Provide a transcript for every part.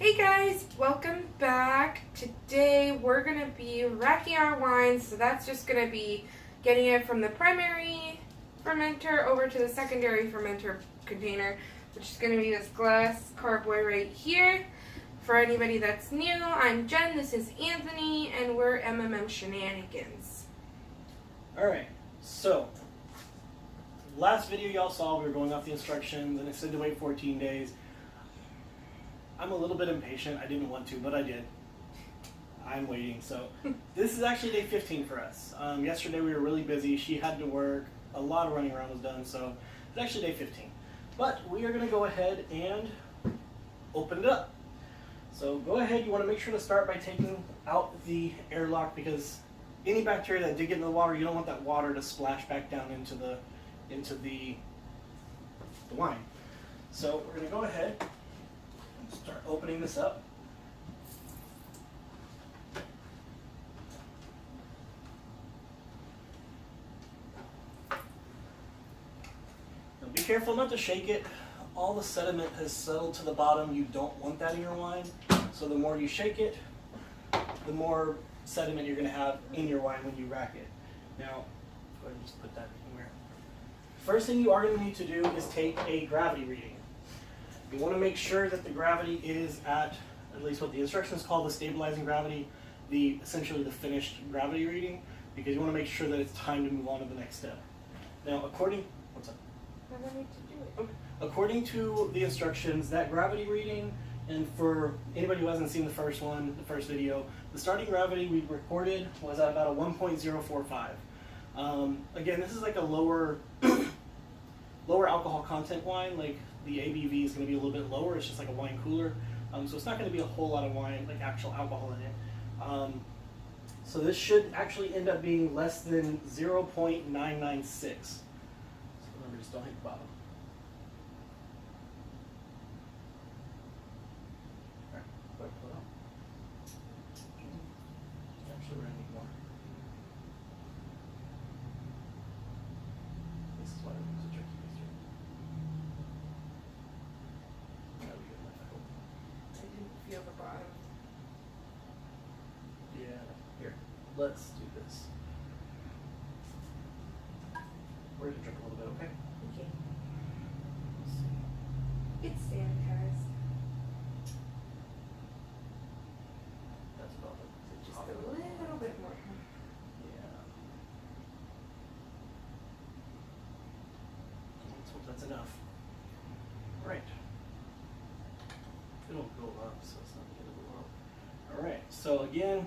Hey guys, welcome back. Today we're going to be racking our wines, so that's just going to be getting it from the primary fermenter over to the secondary fermenter container, which is going to be this glass carboy right here. For anybody that's new, I'm Jen, this is Anthony, and we're MMM Shenanigans. Alright, so last video y'all saw we were going off the instructions and it said to wait 14 days. I'm a little bit impatient. I didn't want to, but I did. I'm waiting. So this is actually day 15 for us. Yesterday we were really busy. She had to work. A lot of running around was done. So it's actually day 15. But we are going to go ahead and open it up. So go ahead. You want to make sure to start by taking out the airlock, because any bacteria that did get in the water, you don't want that water to splash back down into the wine. So we're going to go ahead. Start opening this up. Now be careful not to shake it. All the sediment has settled to the bottom. You don't want that in your wine. So the more you shake it, the more sediment you're going to have in your wine when you rack it. Now, go ahead and just put that anywhere. First thing you are going to need to do is take a gravity reading. You want to make sure that the gravity is at least what the instructions call the stabilizing gravity, essentially the finished gravity reading, because you want to make sure that it's time to move on to the next step. Now, what's up? I don't need to do it. Okay. According to the instructions, that gravity reading, and for anybody who hasn't seen the first video, the starting gravity we recorded was at about a 1.045. Again, this is like a lower alcohol content wine. Like the ABV is going to be a little bit lower. It's just like a wine cooler, so it's not going to be a whole lot of wine, like actual alcohol in it. So this should actually end up being less than 0.996. So remember, just don't hit the bottom. All right, go ahead, pull it out. Actually, we're going to need more. This is why it's so tricky. I didn't feel the bottom. Yeah, here, let's do this. We're going to drink a little bit, okay? Okay. Let's see. It's sanitized. That's about it. Just a little bit more. Yeah. Let's hope that's enough. Right. It'll go up, so it's not the end of the world. Alright, so again,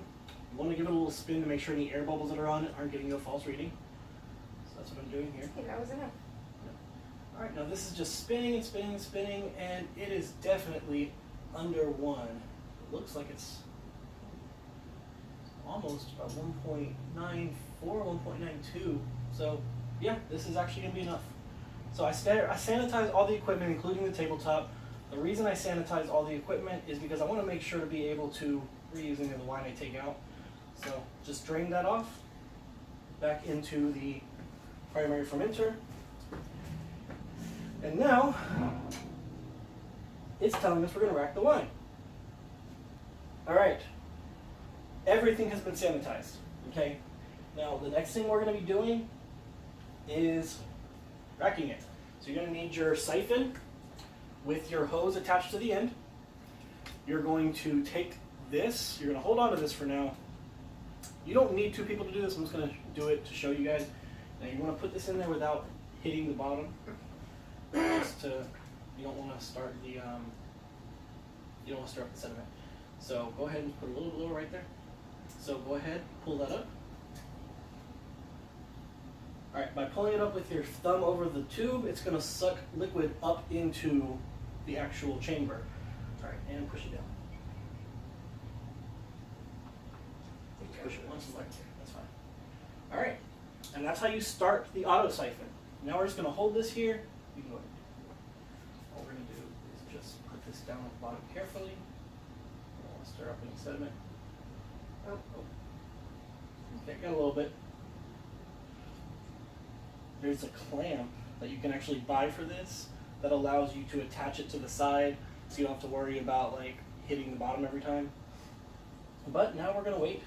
you want to give it a little spin to make sure any air bubbles that are on it aren't giving you a false reading. So that's what I'm doing here. Okay, that was enough. Alright, now this is just spinning and spinning and spinning, and it is definitely under 1. It looks like it's almost about 1.94, 1.92. So yeah, this is actually going to be enough. So I sanitize all the equipment, including the tabletop. The reason I sanitize all the equipment is because I want to make sure to be able to reuse any of the wine I take out. So just drain that off back into the primary fermenter. And now it's telling us we're going to rack the wine. All right. Everything has been sanitized. Okay. Now the next thing we're going to be doing is racking it. So you're going to need your siphon with your hose attached to the end. You're going to take this, you're going to hold on to this for now. You don't need 2 people to do this, I'm just going to do it to show you guys. Now you want to put this in there without hitting the bottom. You don't want to start the sediment. So go ahead and put a little bit lower right there. So go ahead, pull that up. Alright, by pulling it up with your thumb over the tube, it's going to suck liquid up into the actual chamber. Alright, and push it down. Push it once and that's fine. Alright, and that's how you start the auto siphon. Now we're just going to hold this here. You can go ahead. All we're going to do is just put this down at the bottom carefully. I don't want to stir up any sediment. Oh. Okay, got a little bit. There's a clamp that you can actually buy for this that allows you to attach it to the side, so you don't have to worry about like hitting the bottom every time. But now we're going to wait.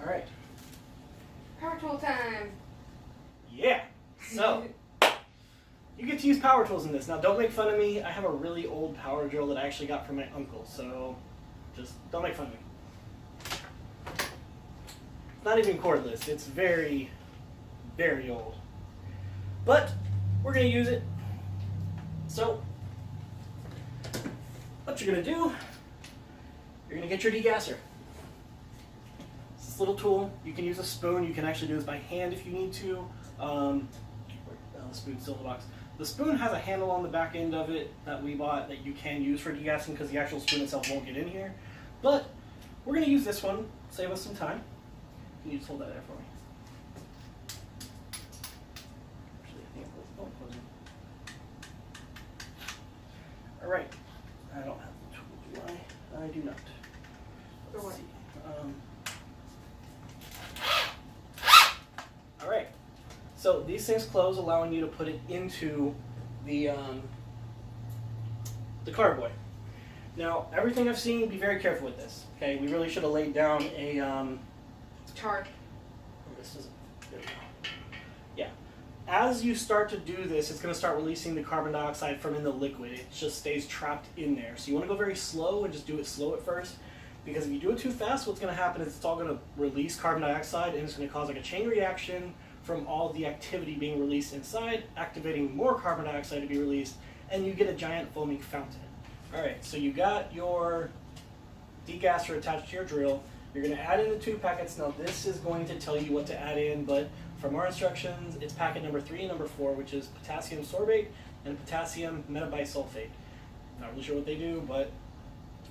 All right. Power tool time. Yeah. So you get to use power tools in this. Now don't make fun of me. I have a really old power drill that I actually got from my uncle. So just don't make fun of me. It's not even cordless. It's very, very old. But we're going to use it. So what you're going to do, you're going to get your degasser. It's this little tool. You can use a spoon. You can actually do this by hand if you need to. The spoon's still in the box. The spoon has a handle on the back end of it that we bought that you can use for degassing because the actual spoon itself won't get in here. But we're going to use this one, save us some time. Can you just hold that there for me? Actually, I think it was, close it. All right. I don't have the tool, do I? I do not. Let's see. All right. So these things close, allowing you to put it into the carboy. Now, everything I've seen, be very careful with this. Okay, we really should have laid down a chart. This isn't. There we go. Yeah. As you start to do this, it's going to start releasing the carbon dioxide from in the liquid. It just stays trapped in there. So you want to go very slow and just do it slow at first. Because if you do it too fast, what's going to happen is it's all going to release carbon dioxide and it's going to cause like a chain reaction from all the activity being released inside, activating more carbon dioxide to be released, and you get a giant foaming fountain. All right, so you got your degasser attached to your drill. You're going to add in the 2 packets. Now this is going to tell you what to add in, but from our instructions, it's packet number 3 and number 4, which is potassium sorbate and potassium metabisulfate. Not really sure what they do, but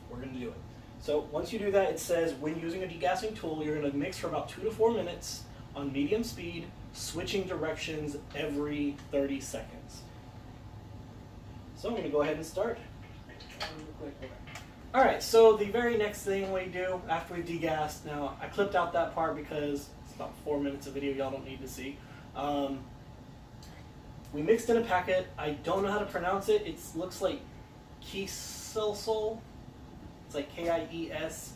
we're going to do it. So once you do that, it says when using a degassing tool, you're going to mix for about 2 to 4 minutes on medium speed, switching directions every 30 seconds. So I'm going to go ahead and start. Alright, so the very next thing we do after we've degassed, now I clipped out that part because it's about 4 minutes of video y'all don't need to see. We mixed in a packet. I don't know how to pronounce it. It looks like Kieselsol. It's like Kieselsol.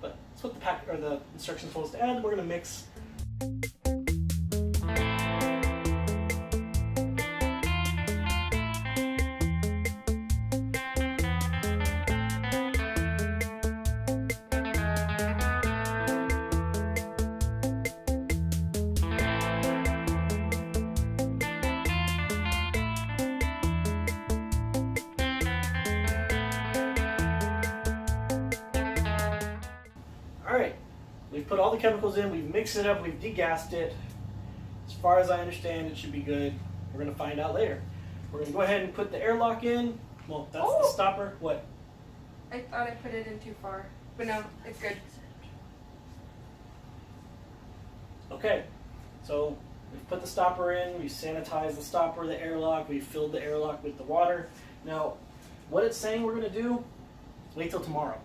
But that's what the packet or the instructions supposed to add. We're going to mix. Alright, we've put all the chemicals in, we've mixed it up, we've degassed it. As far as I understand, it should be good. We're going to find out later. We're going to go ahead and put the airlock in. Well, that's the stopper. What? I thought I put it in too far, but no, it's good. Okay, so we've put the stopper in, we've sanitized the stopper, the airlock, we've filled the airlock with the water. Now, what it's saying we're going to do is wait till tomorrow.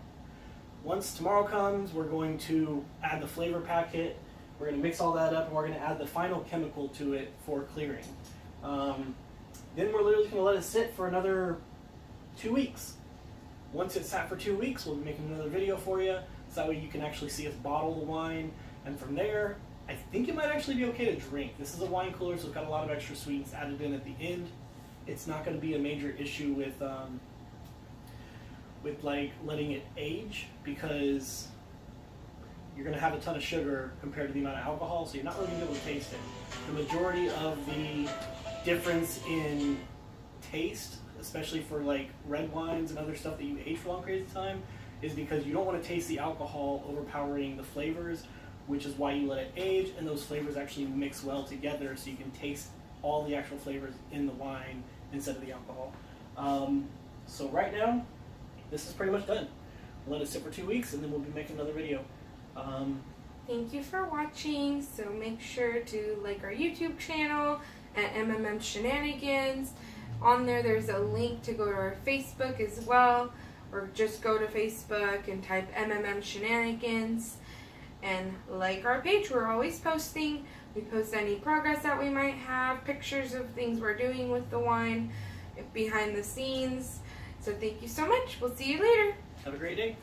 Once tomorrow comes, we're going to add the flavor packet, we're going to mix all that up, and we're going to add the final chemical to it for clearing. Then we're literally going to let it sit for another 2 weeks. Once it's sat for 2 weeks, we'll be making another video for you, so that way you can actually see us bottle the wine, and from there, I think it might actually be okay to drink. This is a wine cooler, so it's got a lot of extra sweetness added in at the end. It's not going to be a major issue with like letting it age, because you're going to have a ton of sugar compared to the amount of alcohol, so you're not really going to be able to taste it. The majority of the difference in taste, especially for like red wines and other stuff that you age for long periods of time, is because you don't want to taste the alcohol overpowering the flavors, which is why you let it age, and those flavors actually mix well together so you can taste all the actual flavors in the wine instead of the alcohol. So right now, this is pretty much done. We'll let it sit for 2 weeks, and then we'll be making another video. Thank you for watching. So make sure to like our YouTube channel at MMM Shenanigans. On there's a link to go to our Facebook as well, or just go to Facebook and type MMM Shenanigans and like our page. We're always posting. We post any progress that we might have, pictures of things we're doing with the wine. behind the scenes. So thank you so much. We'll see you later. Have a great day.